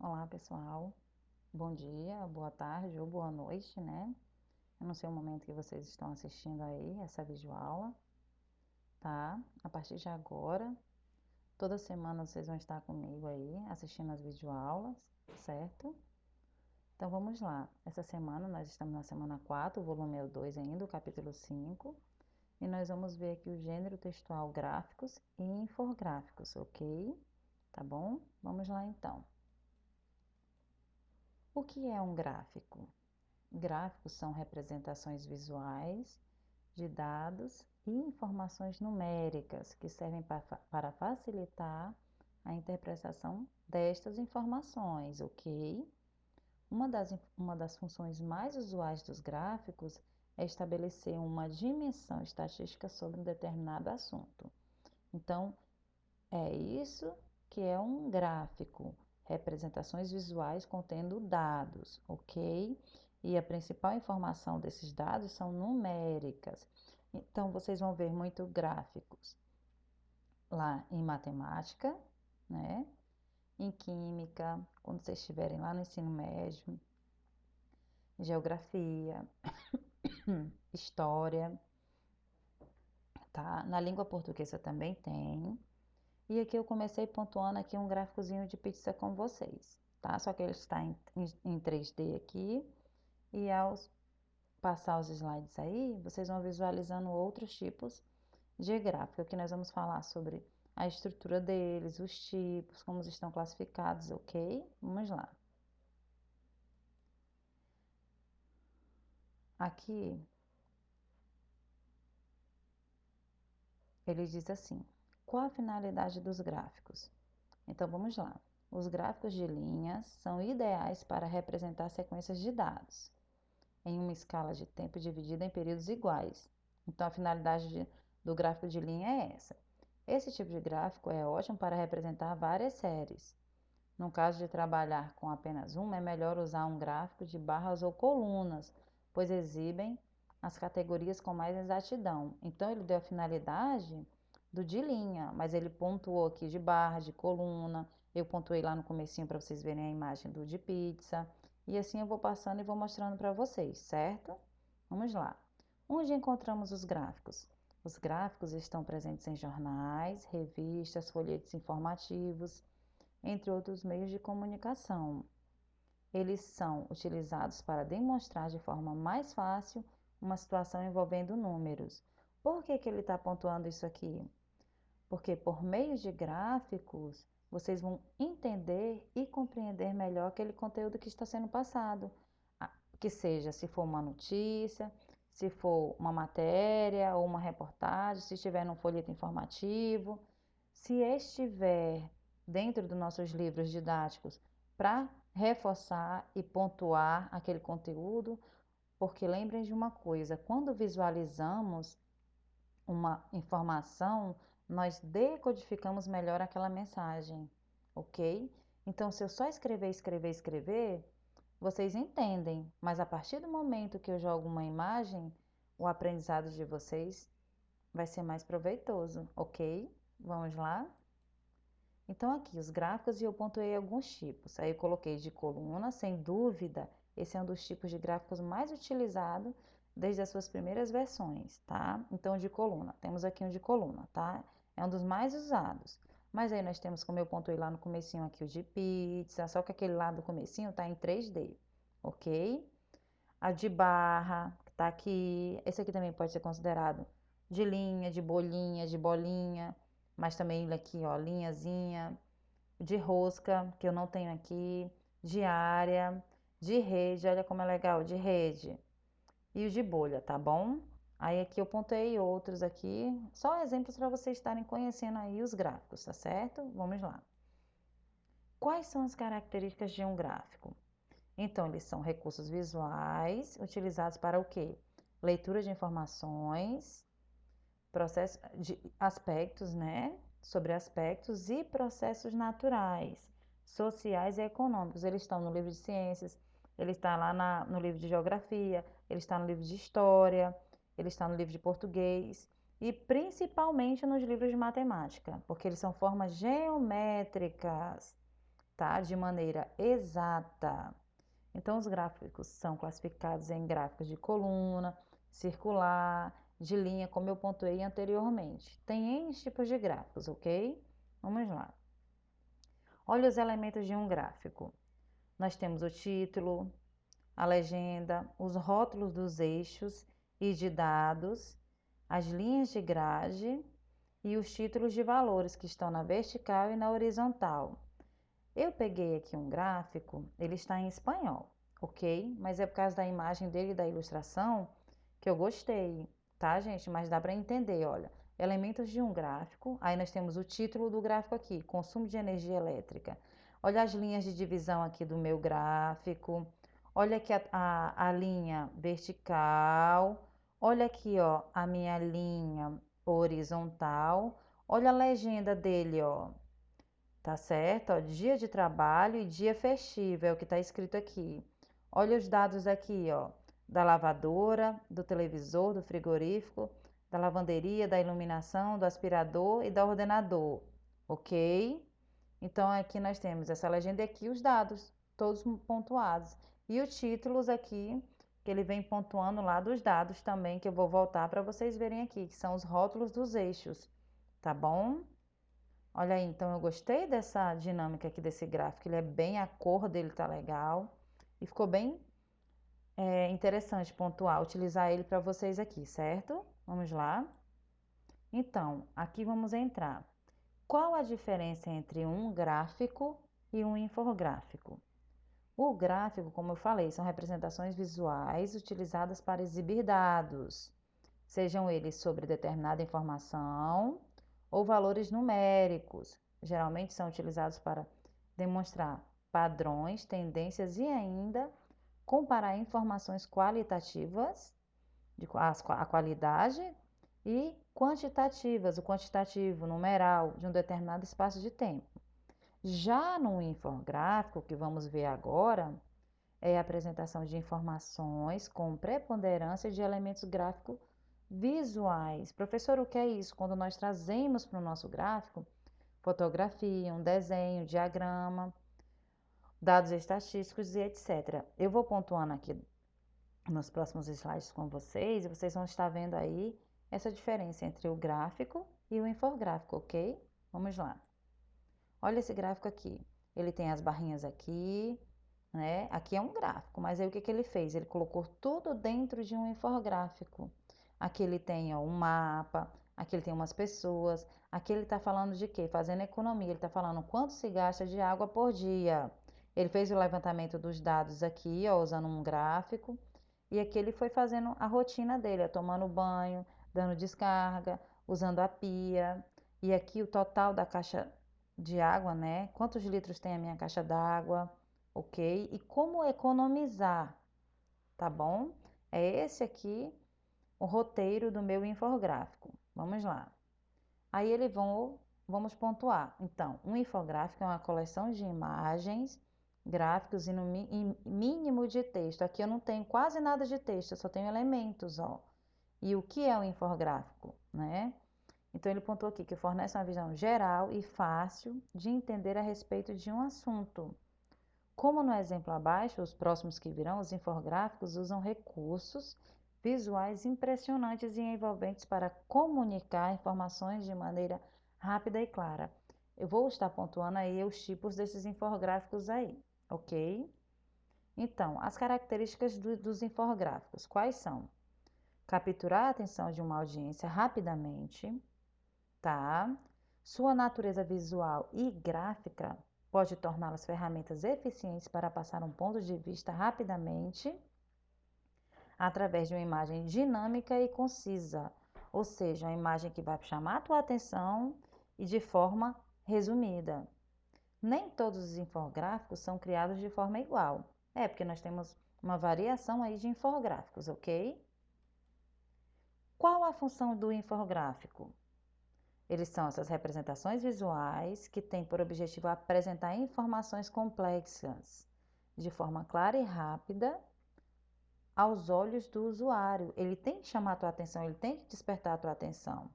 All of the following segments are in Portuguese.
Olá, pessoal. Bom dia, boa tarde ou boa noite, né? Eu não sei o momento que vocês estão assistindo aí essa videoaula, tá? A partir de agora, toda semana vocês vão estar comigo aí assistindo as videoaulas, certo? Então vamos lá. Essa semana nós estamos na semana 4, volume 2 ainda, o capítulo 5, e nós vamos ver aqui o gênero textual gráficos e infográficos, ok? Tá bom? Vamos lá então. O que é um gráfico? Gráficos são representações visuais de dados e informações numéricas que servem para facilitar a interpretação destas informações, ok? Uma das funções mais usuais dos gráficos é estabelecer uma dimensão estatística sobre um determinado assunto. Então, é isso que é um gráfico, representações visuais contendo dados, ok? E a principal informação desses dados são numéricas. Então, vocês vão ver muito gráficos lá em matemática, né? Em química, quando vocês estiverem lá no ensino médio, geografia, história, tá? Na língua portuguesa também tem. E aqui eu comecei pontuando aqui um gráficozinho de pizza com vocês, tá? Só que ele está em 3D aqui. E ao passar os slides aí, vocês vão visualizando outros tipos de gráfico. Aqui nós vamos falar sobre a estrutura deles, os tipos, como estão classificados, ok? Vamos lá. Aqui ele diz assim: qual a finalidade dos gráficos? Então vamos lá. Os gráficos de linhas são ideais para representar sequências de dados em uma escala de tempo dividida em períodos iguais. Então, a finalidade do gráfico de linha é essa. Esse tipo de gráfico é ótimo para representar várias séries. No caso de trabalhar com apenas uma, é melhor usar um gráfico de barras ou colunas, pois exibem as categorias com mais exatidão. Então, ele deu a finalidade do de linha, mas ele pontuou aqui de barra, de coluna. Eu pontuei lá no comecinho para vocês verem a imagem do de pizza. E assim eu vou passando e vou mostrando para vocês, certo? Vamos lá. Onde encontramos os gráficos? Os gráficos estão presentes em jornais, revistas, folhetos informativos, entre outros meios de comunicação. Eles são utilizados para demonstrar de forma mais fácil uma situação envolvendo números. Por que ele está pontuando isso aqui? Porque por meio de gráficos, vocês vão entender e compreender melhor aquele conteúdo que está sendo passado. Que seja, se for uma notícia, se for uma matéria ou uma reportagem, se estiver num folheto informativo, se estiver dentro dos nossos livros didáticos para reforçar e pontuar aquele conteúdo, porque lembrem de uma coisa, quando visualizamos uma informação, nós decodificamos melhor aquela mensagem, ok? Então, se eu só escrever, vocês entendem, mas a partir do momento que eu jogo uma imagem, o aprendizado de vocês vai ser mais proveitoso, ok? Vamos lá? Então, aqui os gráficos e eu pontuei alguns tipos. Aí eu coloquei de coluna, sem dúvida, esse é um dos tipos de gráficos mais utilizados desde as suas primeiras versões, tá? Então, de coluna, temos aqui um de coluna, tá? É um dos mais usados. Mas aí nós temos, como eu pontuei lá no comecinho aqui, o de pizza, só que aquele lá do comecinho tá em 3D, ok? A de barra, que tá aqui, esse aqui também pode ser considerado de linha, de bolinha, de bolinha, mas também aqui, ó, linhazinha, de rosca, que eu não tenho aqui, de área, de rede, olha como é legal, de rede, e o de bolha, tá bom? Aí aqui eu pontuei outros aqui, só exemplos para vocês estarem conhecendo aí os gráficos, tá certo? Vamos lá. Quais são as características de um gráfico? Então, eles são recursos visuais utilizados para o quê? Leitura de informações, processos de aspectos, né? Sobre aspectos e processos naturais, sociais e econômicos. Eles estão no livro de ciências, ele está lá no livro de geografia, ele está no livro de história, ele está no livro de português e principalmente nos livros de matemática, porque eles são formas geométricas. tá? De maneira exata. Então, os gráficos são classificados em gráficos de coluna, circular, de linha, como eu pontuei anteriormente. Tem N tipos de gráficos, ok? Vamos lá. Olha os elementos de um gráfico. Nós temos o título, a legenda, os rótulos dos eixos e de dados, as linhas de grade e os títulos de valores que estão na vertical e na horizontal. Eu peguei aqui um gráfico, ele está em espanhol, ok? Mas é por causa da imagem dele e da ilustração que eu gostei, tá, gente? Mas dá para entender, olha. Elementos de um gráfico, aí nós temos o título do gráfico aqui, consumo de energia elétrica. Olha as linhas de divisão aqui do meu gráfico. Olha aqui a linha vertical. Olha aqui, ó, a minha linha horizontal. Olha a legenda dele, ó. Tá certo? Ó, dia de trabalho e dia festivo, é o que está escrito aqui. Olha os dados aqui, ó, da lavadora, do televisor, do frigorífico, da lavanderia, da iluminação, do aspirador e do ordenador, ok? Então aqui nós temos essa legenda e aqui os dados, todos pontuados. E os títulos aqui, que ele vem pontuando lá dos dados também, que eu vou voltar para vocês verem aqui, que são os rótulos dos eixos, tá bom? Olha aí, então eu gostei dessa dinâmica aqui desse gráfico, ele é bem, a cor dele tá legal e ficou bem interessante pontuar, utilizar ele para vocês aqui, certo? Vamos lá? Então, aqui vamos entrar. Qual a diferença entre um gráfico e um infográfico? O gráfico, como eu falei, são representações visuais utilizadas para exibir dados, sejam eles sobre determinada informação ou valores numéricos. Geralmente são utilizados para demonstrar padrões, tendências e ainda comparar informações qualitativas, a qualidade, e quantitativas, o quantitativo, numeral, de um determinado espaço de tempo. Já no infográfico, que vamos ver agora, é a apresentação de informações com preponderância de elementos gráficos visuais. Professor, o que é isso? Quando nós trazemos para o nosso gráfico fotografia, um desenho, diagrama, dados estatísticos e etc. Eu vou pontuando aqui nos próximos slides com vocês e vocês vão estar vendo aí essa diferença entre o gráfico e o infográfico, ok? Vamos lá. Olha esse gráfico aqui. Ele tem as barrinhas aqui, né? Aqui é um gráfico, mas aí o que que ele fez? Ele colocou tudo dentro de um infográfico. Aqui ele tem, ó, um mapa, aqui ele tem umas pessoas, aqui ele está falando de quê? Fazendo economia, ele está falando quanto se gasta de água por dia. Ele fez o levantamento dos dados aqui, ó, usando um gráfico, e aqui ele foi fazendo a rotina dele, ó, tomando banho, dando descarga, usando a pia, e aqui o total da caixa de água, né? Quantos litros tem a minha caixa d'água? Ok? E como economizar, tá bom? É esse aqui o roteiro do meu infográfico. Vamos lá. Aí vamos pontuar. Então, um infográfico é uma coleção de imagens, gráficos e no mínimo de texto. Aqui eu não tenho quase nada de texto, eu só tenho elementos, ó. E o que é um infográfico, né? Então, ele pontuou aqui que fornece uma visão geral e fácil de entender a respeito de um assunto. Como no exemplo abaixo, os próximos que virão, os infográficos usam recursos visuais impressionantes e envolventes para comunicar informações de maneira rápida e clara. Eu vou estar pontuando aí os tipos desses infográficos aí, ok? Então, as características dos infográficos, quais são? Capturar a atenção de uma audiência rapidamente, tá? Sua natureza visual e gráfica pode torná-las ferramentas eficientes para passar um ponto de vista rapidamente através de uma imagem dinâmica e concisa, ou seja, uma imagem que vai chamar a tua atenção e de forma resumida. Nem todos os infográficos são criados de forma igual. É, porque nós temos uma variação aí de infográficos, ok? Qual a função do infográfico? Eles são essas representações visuais que têm por objetivo apresentar informações complexas de forma clara e rápida aos olhos do usuário. Ele tem que chamar a tua atenção, ele tem que despertar a tua atenção.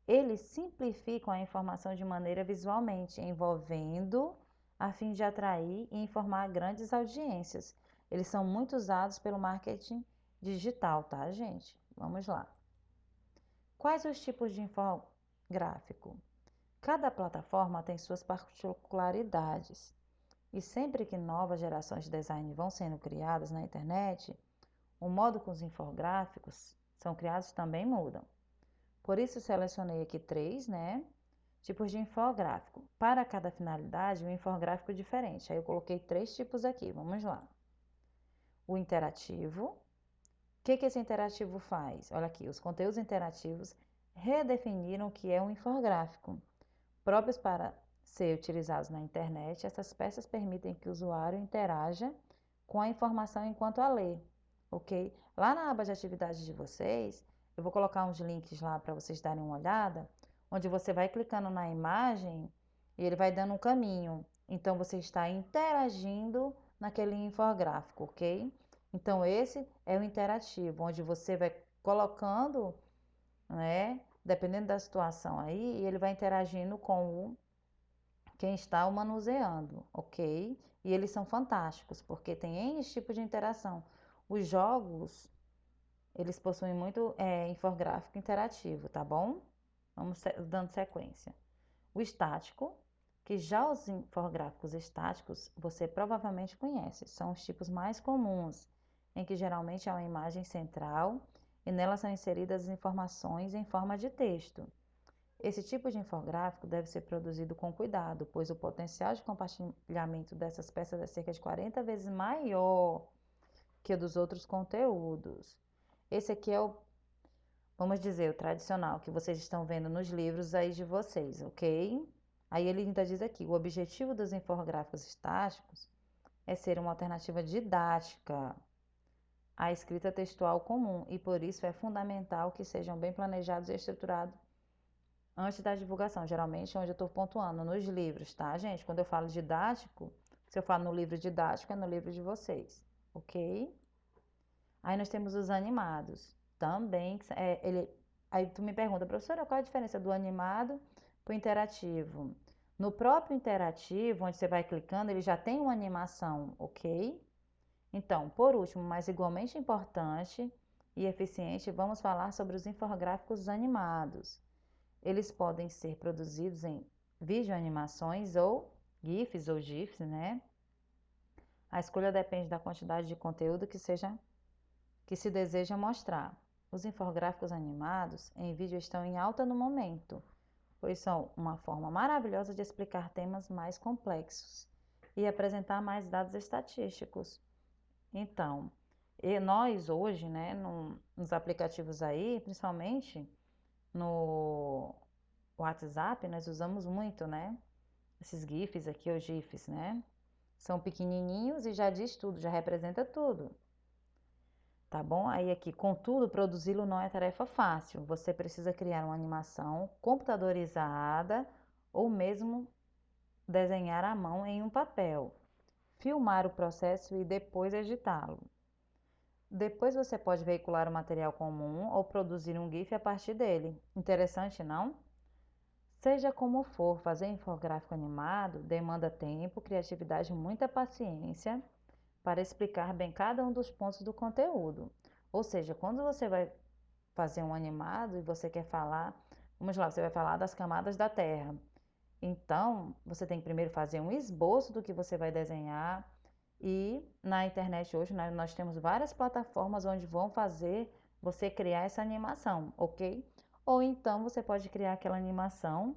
Eles simplificam a informação de maneira visualmente, envolvendo a fim de atrair e informar grandes audiências. Eles são muito usados pelo marketing digital, tá, gente? Vamos lá. Quais os tipos de infográfico? Cada plataforma tem suas particularidades. E sempre que novas gerações de design vão sendo criadas na internet, o modo como os infográficos são criados também mudam. Por isso selecionei aqui 3, né, tipos de infográfico. Para cada finalidade, um infográfico diferente. Aí eu coloquei 3 tipos aqui, vamos lá. O interativo. O que esse interativo faz? Olha aqui, os conteúdos interativos redefiniram o que é um infográfico. Próprios para ser utilizados na internet, essas peças permitem que o usuário interaja com a informação enquanto a lê, ok? Lá na aba de atividades de vocês, eu vou colocar uns links lá para vocês darem uma olhada, onde você vai clicando na imagem e ele vai dando um caminho. Então, você está interagindo naquele infográfico, ok? Então, esse é o interativo, onde você vai colocando, né? Dependendo da situação aí, ele vai interagindo com quem está o manuseando, ok? E eles são fantásticos, porque tem N tipos de interação. Os jogos, eles possuem muito infográfico interativo, tá bom? Vamos dando sequência. O estático, que já os infográficos estáticos você provavelmente conhece, são os tipos mais comuns, em que geralmente há uma imagem central e nela são inseridas as informações em forma de texto. Esse tipo de infográfico deve ser produzido com cuidado, pois o potencial de compartilhamento dessas peças é cerca de 40 vezes maior que o dos outros conteúdos. Esse aqui é o, vamos dizer, o tradicional que vocês estão vendo nos livros aí de vocês, ok? Aí ele ainda diz aqui, o objetivo dos infográficos estáticos é ser uma alternativa didática à escrita textual comum e por isso é fundamental que sejam bem planejados e estruturados antes da divulgação, geralmente é onde eu estou pontuando, nos livros, tá, gente? Quando eu falo didático, se eu falo no livro didático, é no livro de vocês, ok? Aí nós temos os animados, também, aí tu me pergunta, professora, qual a diferença do animado para o interativo? No próprio interativo, onde você vai clicando, ele já tem uma animação, ok? Então, por último, mas igualmente importante e eficiente, vamos falar sobre os infográficos animados. Eles podem ser produzidos em videoanimações ou GIFs ou GIFs, né? A escolha depende da quantidade de conteúdo que se deseja mostrar. Os infográficos animados em vídeo estão em alta no momento, pois são uma forma maravilhosa de explicar temas mais complexos e apresentar mais dados estatísticos. Então, nós hoje, né, nos aplicativos aí, principalmente no WhatsApp, nós usamos muito, né? Esses GIFs aqui, ou GIFs, né? São pequenininhos e já diz tudo, já representa tudo. Tá bom? Aí aqui, contudo, produzi-lo não é tarefa fácil. Você precisa criar uma animação computadorizada ou mesmo desenhar à mão em um papel, filmar o processo e depois editá-lo. Depois você pode veicular o material comum ou produzir um GIF a partir dele. Interessante, não? Seja como for, fazer infográfico animado demanda tempo, criatividade e muita paciência para explicar bem cada um dos pontos do conteúdo. Ou seja, quando você vai fazer um animado e você quer falar, vamos lá, você vai falar das camadas da Terra. Então, você tem que primeiro fazer um esboço do que você vai desenhar. E na internet hoje nós temos várias plataformas onde vão fazer você criar essa animação, ok? Ou então você pode criar aquela animação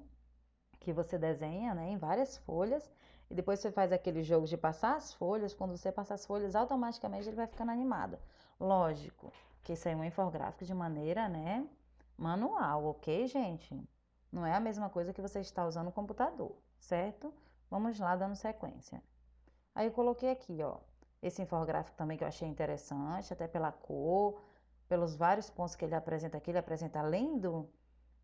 que você desenha, né, em várias folhas, e depois você faz aquele jogo de passar as folhas, quando você passar as folhas, automaticamente ele vai ficando animado. Lógico que isso aí é um infográfico de maneira, né, manual, ok, gente? Não é a mesma coisa que você está usando o computador, certo? Vamos lá, dando sequência. Aí eu coloquei aqui, ó, esse infográfico também que eu achei interessante, até pela cor, pelos vários pontos que ele apresenta aqui, ele apresenta além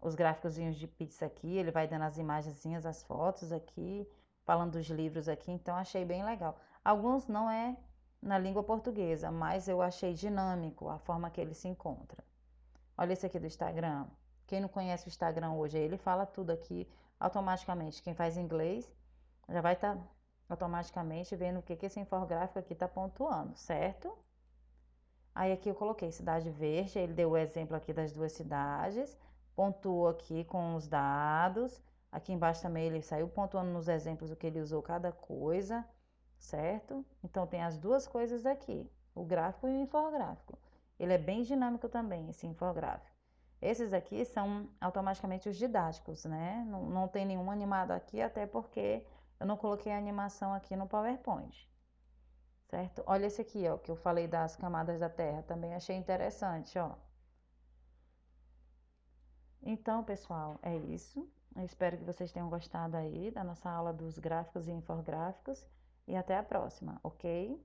os gráficozinhos de pizza aqui, ele vai dando as imagenzinhas, as fotos aqui, falando dos livros aqui, então achei bem legal. Alguns não é na língua portuguesa, mas eu achei dinâmico a forma que ele se encontra. Olha esse aqui do Instagram. Quem não conhece o Instagram hoje, ele fala tudo aqui automaticamente. Quem faz inglês já vai estar automaticamente vendo o que esse infográfico aqui está pontuando, certo? Aí aqui eu coloquei cidade verde, ele deu o exemplo aqui das duas cidades, pontuou aqui com os dados. Aqui embaixo também ele saiu pontuando nos exemplos o que ele usou cada coisa, certo? Então tem as duas coisas aqui, o gráfico e o infográfico. Ele é bem dinâmico também, esse infográfico. Esses aqui são automaticamente os didáticos, né? Não tem nenhum animado aqui, até porque eu não coloquei a animação aqui no PowerPoint, certo? Olha esse aqui, ó, que eu falei das camadas da Terra, também achei interessante, ó. Então, pessoal, é isso. Eu espero que vocês tenham gostado aí da nossa aula dos gráficos e infográficos e até a próxima, ok?